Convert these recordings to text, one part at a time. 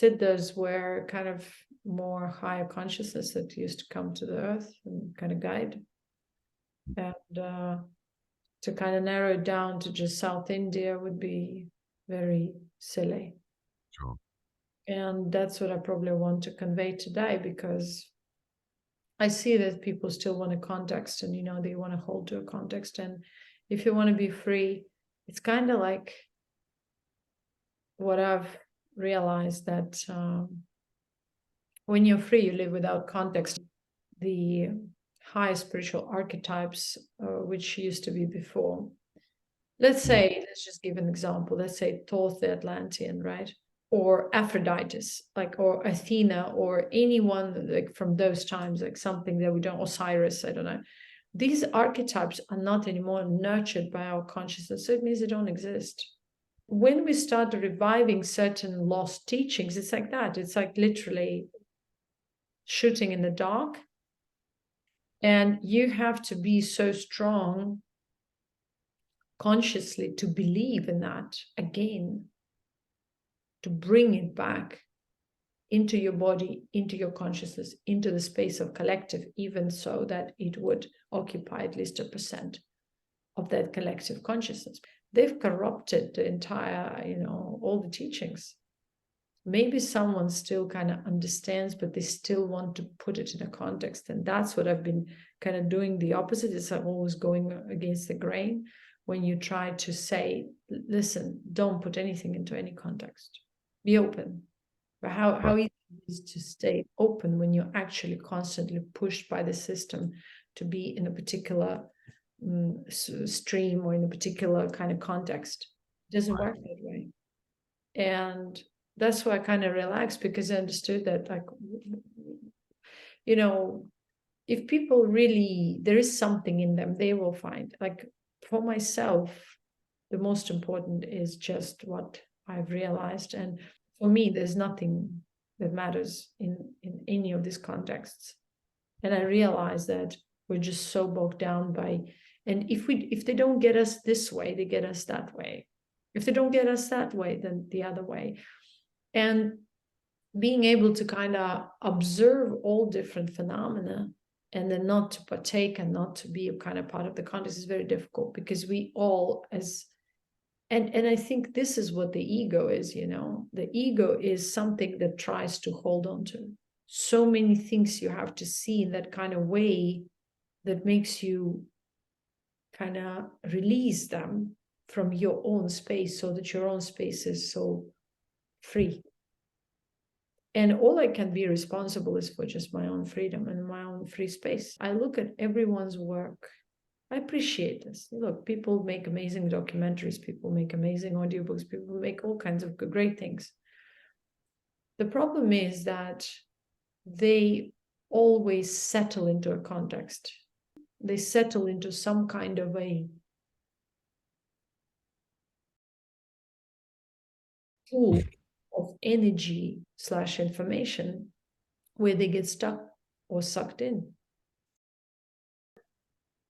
Siddhas were kind of more higher consciousness that used to come to the earth and kind of guide. And to kind of narrow it down to just South India would be very silly. Sure. And that's what I probably want to convey today, because I see that people still want a context, and they want to hold to a context. And if you want to be free, it's kind of like what I've realized, that when you're free, you live without context. The high spiritual archetypes, which used to be before. Let's just give an example. Let's say Thoth the Atlantean, right? Or Aphrodite, or Athena, or anyone like from those times, like something that we don't, Osiris, I don't know. These archetypes are not anymore nurtured by our consciousness, so it means they don't exist. When we start reviving certain lost teachings, it's like that. It's like literally shooting in the dark. And you have to be so strong consciously to believe in that again, to bring it back into your body, into your consciousness, into the space of collective, even so that it would occupy at least 1% of that collective consciousness. They've corrupted the entire, all the teachings. Maybe someone still kind of understands, but they still want to put it in a context. And that's what I've been kind of doing. The opposite is I'm always going against the grain when you try to say, listen, don't put anything into any context. Be open. But how easy it is to stay open when you're actually constantly pushed by the system to be in a particular stream or in a particular kind of context. It doesn't work that way. And that's why I kind of relaxed, because I understood that, like, if people really, there is something in them, they will find. Like, for myself, the most important is just what I've realized. And for me, there's nothing that matters in any of these contexts. And I realize that we're just so bogged down by, and if they don't get us this way, they get us that way. If they don't get us that way, then the other way. And being able to kind of observe all different phenomena and then not to partake and not to be a kind of part of the context is very difficult, because we all and I think this is what the ego is, the ego is something that tries to hold on to so many things. You have to see in that kind of way that makes you kind of release them from your own space, so that your own space is so free. And all I can be responsible is for just my own freedom and my own free space. I look at everyone's work. I appreciate this. Look, people make amazing documentaries, people make amazing audiobooks, people make all kinds of great things. The problem is that they always settle into a context. They settle into some kind of a pool of energy / information where they get stuck or sucked in.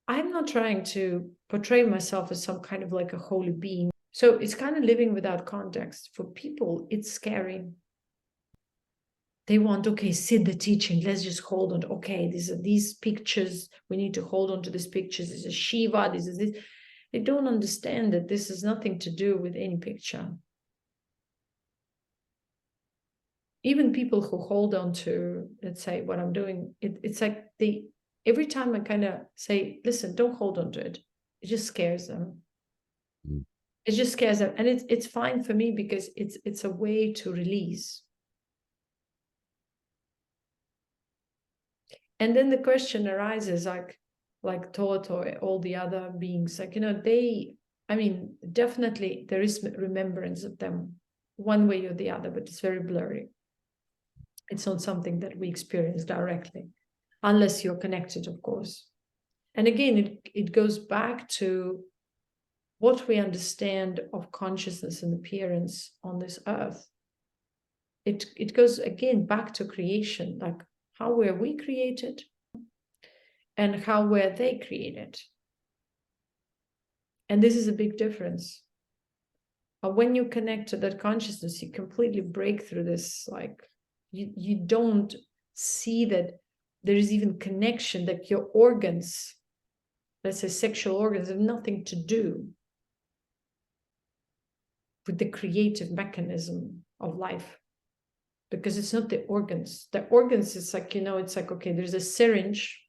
I'm not trying to portray myself as some kind of like a holy being. So it's kind of living without context. For people, it's scary. They want, okay, sit the teaching. Let's just hold on. Okay, these pictures. We need to hold on to these pictures. This is Shiva. This is this. They don't understand that this has nothing to do with any picture. Even people who hold on to, let's say, what I'm doing, it's like every time I kind of say, listen, don't hold on to it. It just scares them. It just scares them. And it's fine for me, because it's a way to release. And then the question arises, like Thoth or all the other beings, like, definitely there is remembrance of them one way or the other, but it's very blurry. It's not something that we experience directly, unless you're connected, of course. And again, it goes back to what we understand of consciousness and appearance on this earth. It goes again back to creation, like how were we created and how were they created? And this is a big difference. when you connect to that consciousness, you completely break through this, like you don't see that there is even connection, that your organs, let's say sexual organs, have nothing to do with the creative mechanism of life, because it's not the organs. The organs, it's like, it's like, okay, there's a syringe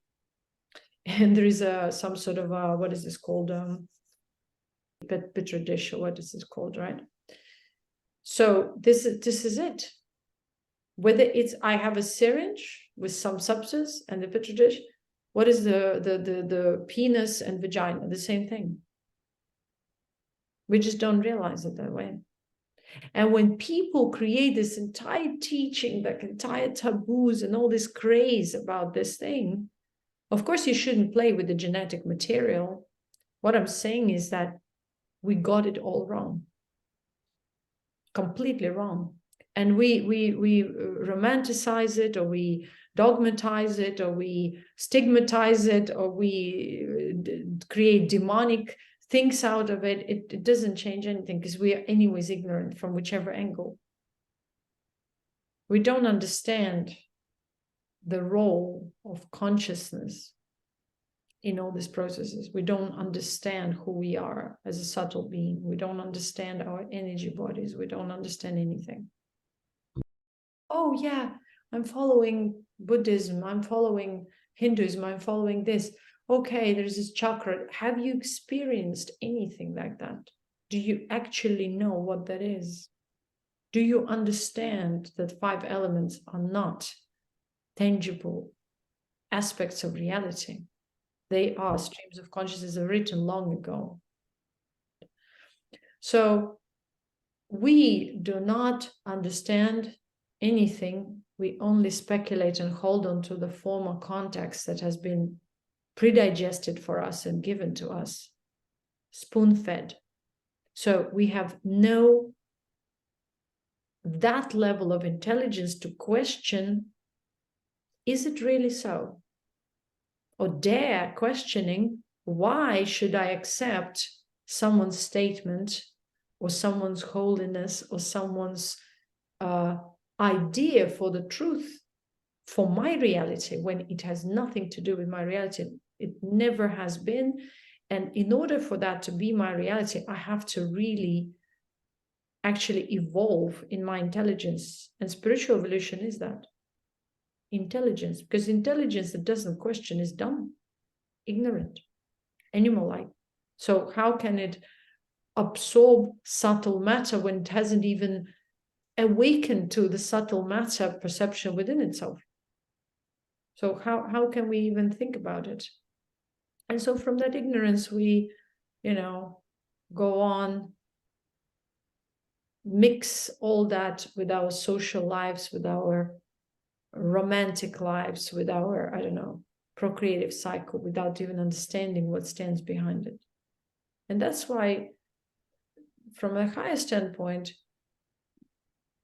and there is some sort of what is this called, petri dish, or what is this called, right? So this is it. Whether it's I have a syringe with some substance and the petri dish, what is the penis and vagina? The same thing. We just don't realize it that way. And when people create this entire teaching, like entire taboos and all this craze about this thing, of course you shouldn't play with the genetic material. What I'm saying is that we got it all wrong, completely wrong. And we romanticize it, or we dogmatize it, or we stigmatize it, or we create demonic things out of it. It doesn't change anything, because we are anyways ignorant from whichever angle. We don't understand the role of consciousness in all these processes. We don't understand who we are as a subtle being. We don't understand our energy bodies. We don't understand anything. Oh yeah, I'm following Buddhism, I'm following Hinduism, I'm following this. Okay, there's this chakra. Have you experienced anything like that? Do you actually know what that is? Do you understand that 5 elements are not tangible aspects of reality? They are streams of consciousness, are written long ago. So we do not understand anything. We only speculate and hold on to the former context that has been predigested for us and given to us, spoon-fed. So we have no that level of intelligence to question, is it really so? Or dare questioning, why should I accept someone's statement or someone's holiness or someone's idea for the truth for my reality, when it has nothing to do with my reality? It never has been. And in order for that to be my reality, I have to really actually evolve in my intelligence. And spiritual evolution is that. Intelligence, because intelligence that doesn't question is dumb, ignorant, animal-like. So how can it absorb subtle matter when it hasn't even awakened to the subtle matter perception within itself? So how can we even think about it? And so from that ignorance, we, go on, mix all that with our social lives, with our romantic lives, with our, procreative cycle, without even understanding what stands behind it. And that's why, from a higher standpoint,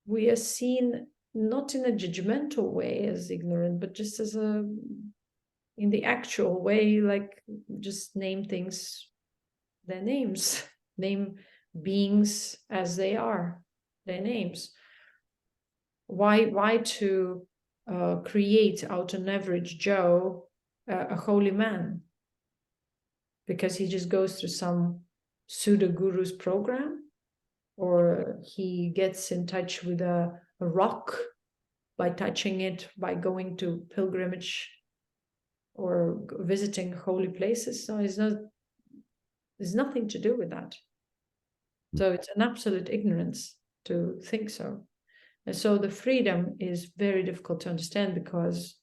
we are seen not in a judgmental way as ignorant, but just as in the actual way, like just name things their names, name beings as they are, their names. Why to create out an average Joe a holy man? Because he just goes through some pseudo guru's program, or he gets in touch with a rock by touching it, by going to pilgrimage or visiting holy places. So there's nothing to do with that. So it's an absolute ignorance to think so. And so the freedom is very difficult to understand, because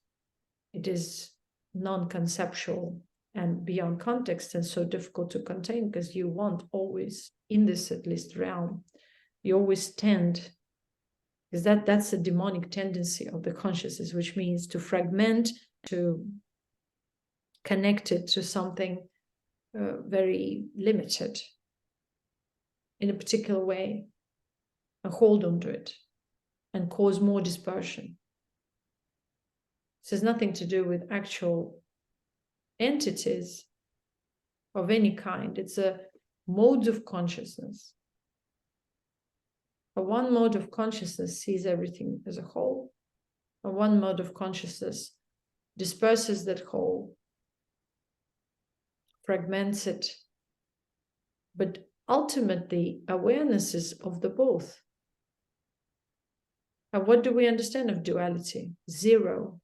it is non-conceptual and beyond context, and so difficult to contain, because you want always, in this at least realm, you always tend, because that's a demonic tendency of the consciousness, which means to fragment, to connect it to something very limited in a particular way, and hold on to it and cause more dispersion. This has nothing to do with actual entities of any kind. It's a modes of consciousness. A one mode of consciousness sees everything as a whole. A one mode of consciousness disperses that whole, fragments it. But ultimately, awareness is of the both. And what do we understand of duality? Zero.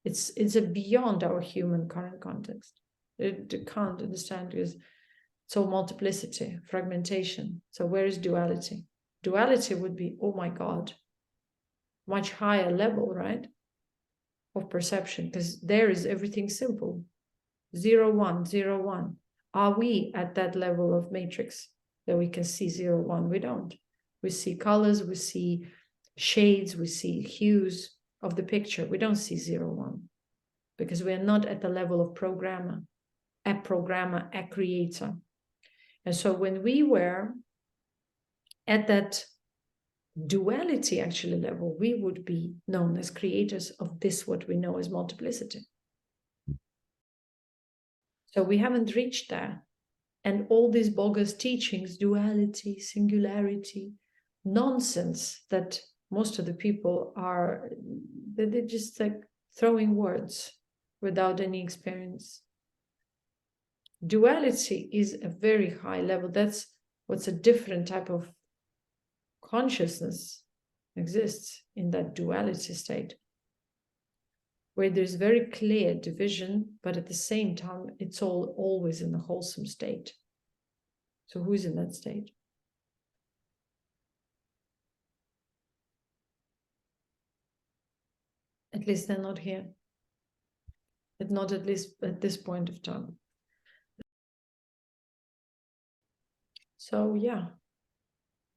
It's a beyond our human current context. It can't understand because it's all multiplicity, fragmentation. So where is duality? Duality would be, oh my God, much higher level, right, of perception, because there is everything simple. 0, 1, 0, 1. Are we at that level of matrix that we can see 0, 1? We don't. We see colors, we see shades, we see hues of the picture. We don't see 0, 1 because we are not at the level of programmer, a creator. And so when we were at that duality actually level, we would be known as creators of this, what we know as multiplicity. So we haven't reached there. And all these bogus teachings, duality, singularity, nonsense that most of the people are, they're just like throwing words without any experience. Duality is a very high level. That's what's a different type of consciousness exists in that duality state, where there's very clear division, but at the same time, it's all always in a wholesome state. So who's in that state? At least they're not here. Not at least at this point of time. So yeah,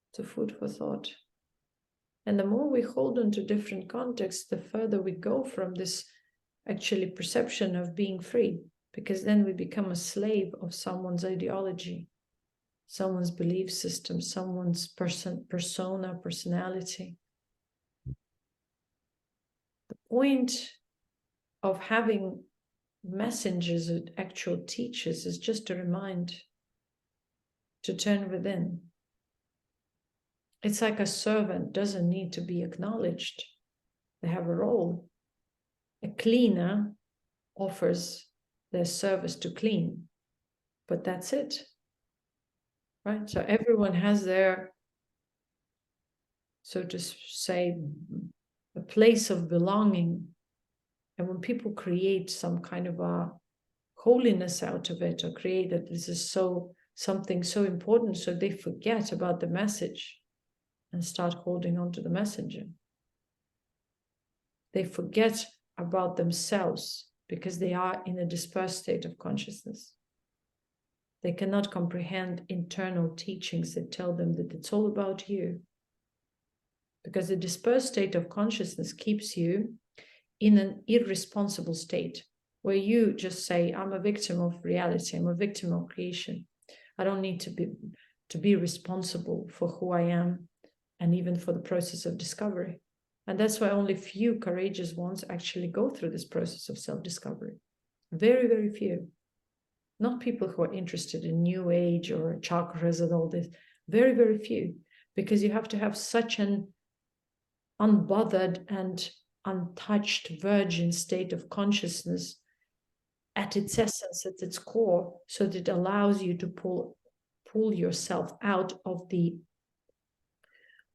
it's a food for thought. And the more we hold on to different contexts, the further we go from this actually perception of being free, because then we become a slave of someone's ideology, someone's belief persona, personality. The point of having messengers or actual teachers is just to remind to turn within. It's like a servant doesn't need to be acknowledged. They have a role. A cleaner offers their service to clean, but that's it, right? So everyone has their, so to say, a place of belonging. And when people create some kind of a holiness out of it, or create that this is something so important, so they forget about the message and start holding on to the messenger. They forget about themselves because they are in a dispersed state of consciousness. They cannot comprehend internal teachings that tell them that it's all about you. Because the dispersed state of consciousness keeps you in an irresponsible state where you just say, I'm a victim of reality, I'm a victim of creation. I don't need to be responsible for who I am and even for the process of discovery. And that's why only few courageous ones actually go through this process of self-discovery. Very, very few. Not people who are interested in New Age or chakras and all this. Very, very few. Because you have to have such an unbothered and untouched virgin state of consciousness at its essence, at its core, so that it allows you to pull yourself out of the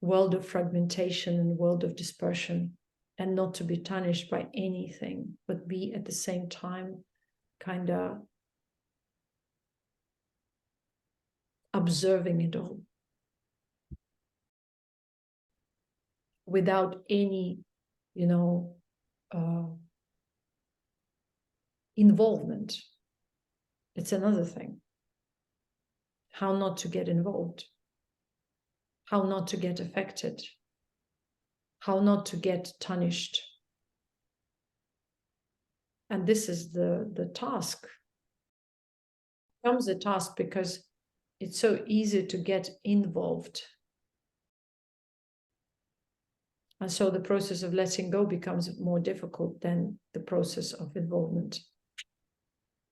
world of fragmentation and world of dispersion, and not to be tarnished by anything, but be at the same time kind of observing it all without any, involvement. It's another thing. How not to get involved. How not to get affected. How not to get tarnished. And this is the task. It becomes a task because it's so easy to get involved. And so the process of letting go becomes more difficult than the process of involvement.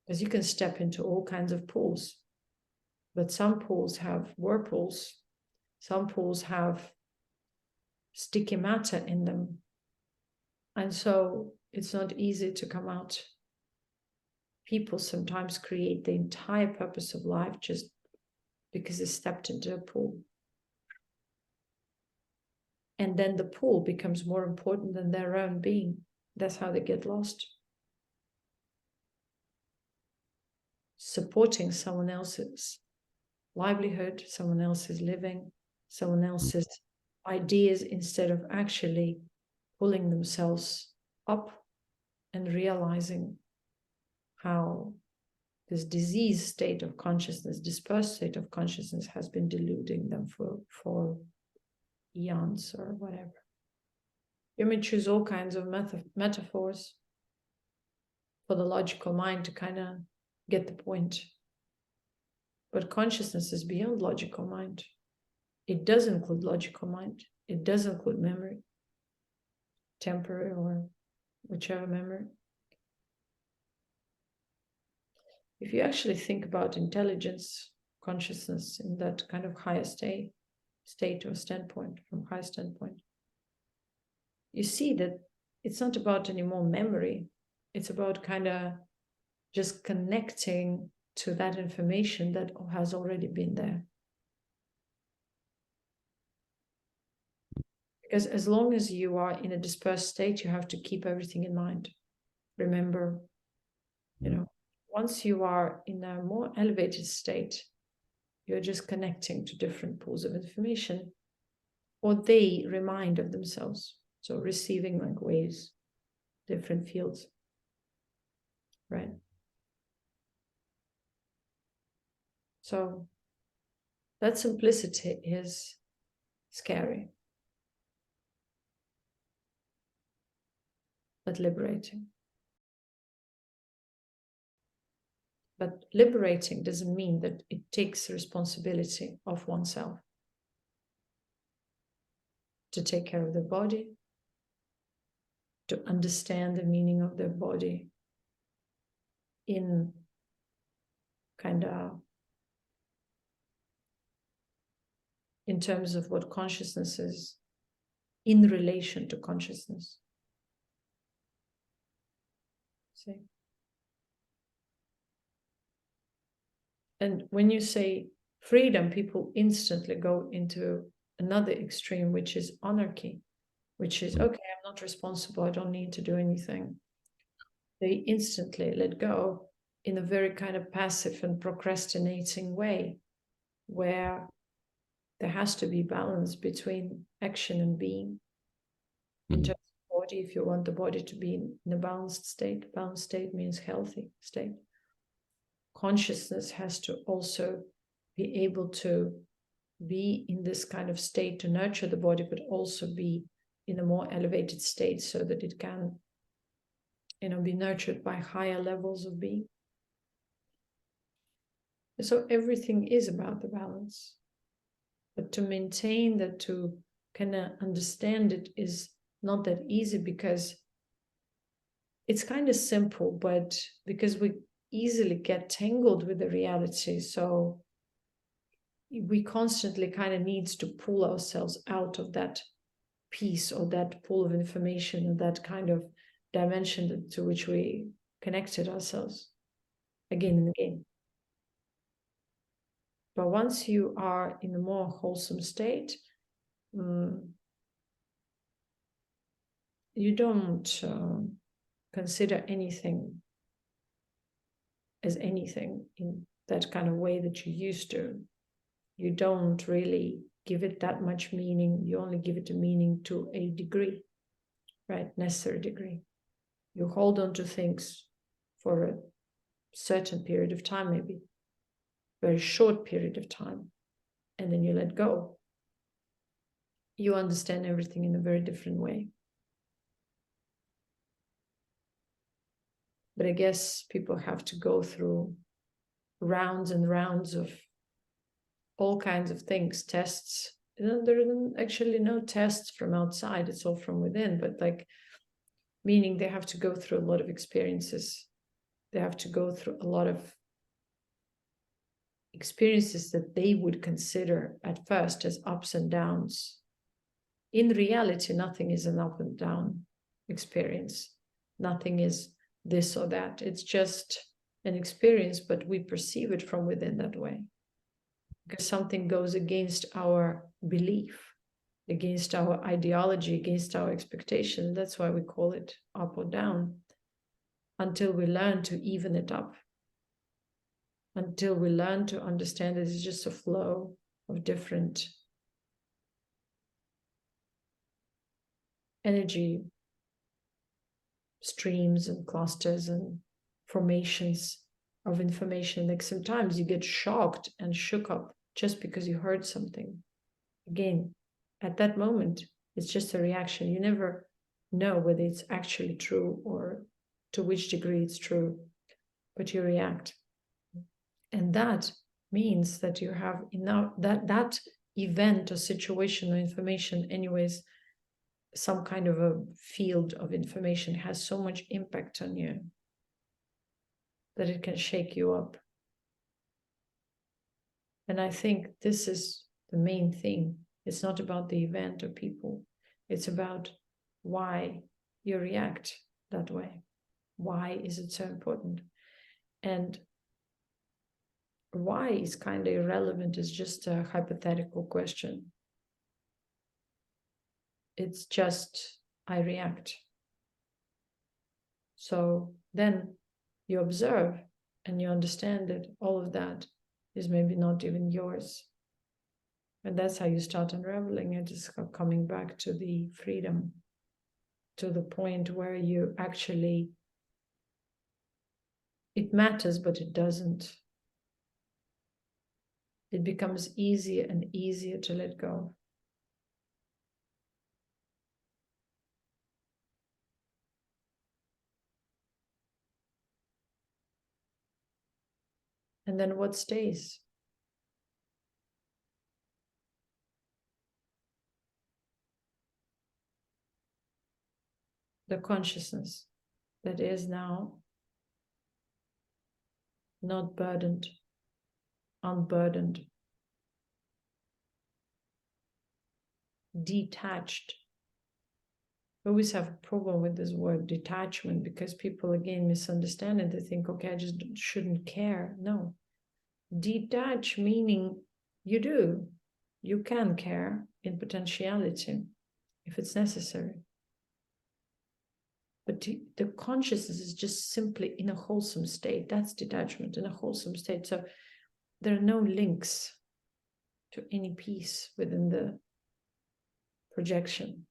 Because you can step into all kinds of pools. But some pools have whirlpools. Some pools have sticky matter in them. And so it's not easy to come out. People sometimes create the entire purpose of life just because they stepped into a pool. And then the pool becomes more important than their own being. That's how they get lost. Supporting someone else's livelihood, someone else's living, someone else's ideas, instead of actually pulling themselves up and realizing how this diseased state of consciousness, dispersed state of consciousness, has been deluding them for eons or whatever. You may choose all kinds of metaphors for the logical mind to kind of get the point. But consciousness is beyond logical mind. It does include logical mind. It does include memory, temporary or whichever memory. If you actually think about intelligence, consciousness in that kind of higher state or standpoint, from higher standpoint, you see that it's not about any more memory. It's about kind of just connecting to that information that has already been there. Because as long as you are in a dispersed state, you have to keep everything in mind. Remember, once you are in a more elevated state, you're just connecting to different pools of information, or they remind of themselves. So receiving like waves, different fields, right? So that simplicity is scary, but liberating. But liberating doesn't mean that it takes responsibility of oneself to take care of the body, to understand the meaning of their body in kind of in terms of what consciousness is in relation to consciousness. See? And when you say freedom, people instantly go into another extreme, which is anarchy, which is, okay, I'm not responsible, I don't need to do anything. They instantly let go in a very kind of passive and procrastinating way, where there has to be balance between action and being. In terms of body, if you want the body to be in a balanced state means healthy state. Consciousness has to also be able to be in this kind of state to nurture the body, but also be in a more elevated state so that it can, be nurtured by higher levels of being. So everything is about the balance. But to maintain that, to kind of understand it, is not that easy, because it's kind of simple, but because we easily get tangled with the reality, so we constantly kind of needs to pull ourselves out of that piece or that pool of information and that kind of dimension to which we connected ourselves again and again. But once you are in a more wholesome state, you don't consider anything as anything in that kind of way that you used to. You don't really give it that much meaning. You only give it a meaning to a degree, right? Necessary degree. You hold on to things for a certain period of time, maybe very short period of time, and then you let go. You understand everything in a very different way. But I guess people have to go through rounds and rounds of all kinds of things, tests. There are actually no tests from outside, it's all from within, but meaning they have to go through a lot of experiences. They have to go through a lot of experiences that they would consider at first as ups and downs. in reality, nothing is an up and down experience. Nothing is this or that. It's just an experience, but we perceive it from within that way. Because something goes against our belief, against our ideology, against our expectation. That's why we call it up or down, until we learn to even it up. Until we learn to understand that it's just a flow of different energy streams and clusters and formations of information. Like sometimes you get shocked and shook up just because you heard something. Again, at that moment, it's just a reaction. You never know whether it's actually true or to which degree it's true, but you react. And that means that you have enough, that event or situation or information, anyways, some kind of a field of information has so much impact on you that it can shake you up. And I think this is the main thing. It's not about the event or people. It's about why you react that way. Why is it so important? And why is kind of irrelevant, is just a hypothetical question. It's just, I react. So then you observe and you understand that all of that is maybe not even yours. And that's how you start unraveling it, is coming back to the freedom, to the point where you actually, it matters, but it doesn't. It becomes easier and easier to let go. And then what stays? The consciousness that is now not burdened, unburdened, detached. I always have a problem with this word detachment, because people again misunderstand it. They think, okay, I just shouldn't care. No. Detach meaning you can care in potentiality if it's necessary. But the consciousness is just simply in a wholesome state. That's detachment, in a wholesome state. So there are no links to any piece within the projection.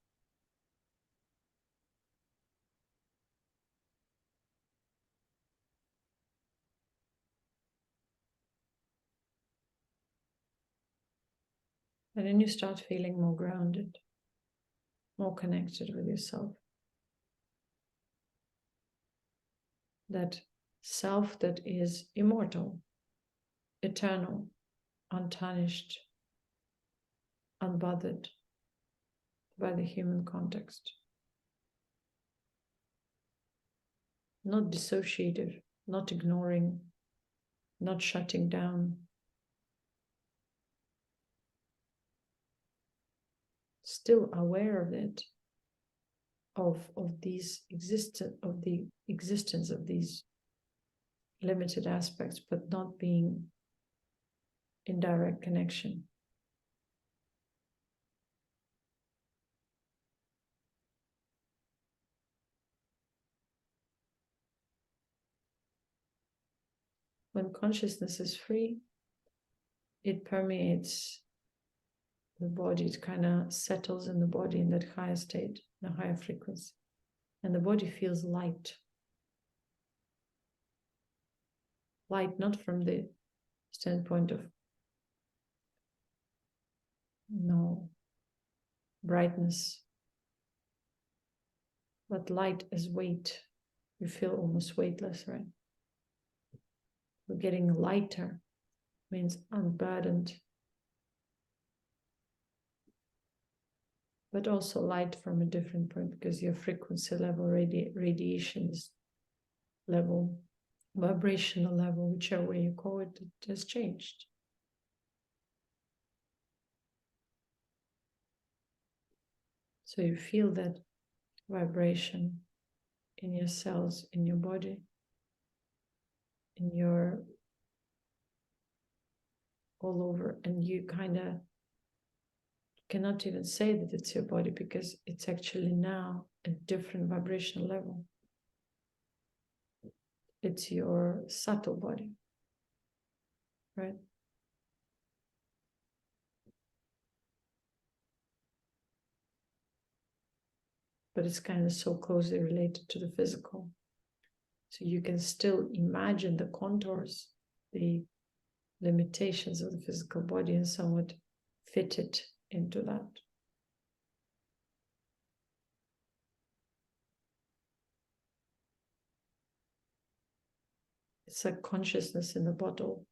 And then you start feeling more grounded, more connected with yourself. That self that is immortal, eternal, untarnished, unbothered by the human context. Not dissociative, not ignoring, not shutting down. Still aware of it, of the existence of these limited aspects, but not being in direct connection. When consciousness is free, it permeates the body. It kind of settles in the body in that higher state, the higher frequency. And the body feels light. Light, not from the standpoint of brightness, but light as weight. You feel almost weightless, right? We're getting lighter, means unburdened, but also light from a different point, because your frequency level, radiation level, vibrational level, whichever way you call it, it has changed. So you feel that vibration in your cells, in your body, in your all over, and you kind of cannot even say that it's your body because it's actually now a different vibrational level. It's your subtle body, right? But it's kind of so closely related to the physical. So you can still imagine the contours, the limitations of the physical body, and somewhat fit it into that. It's a consciousness in the bottle.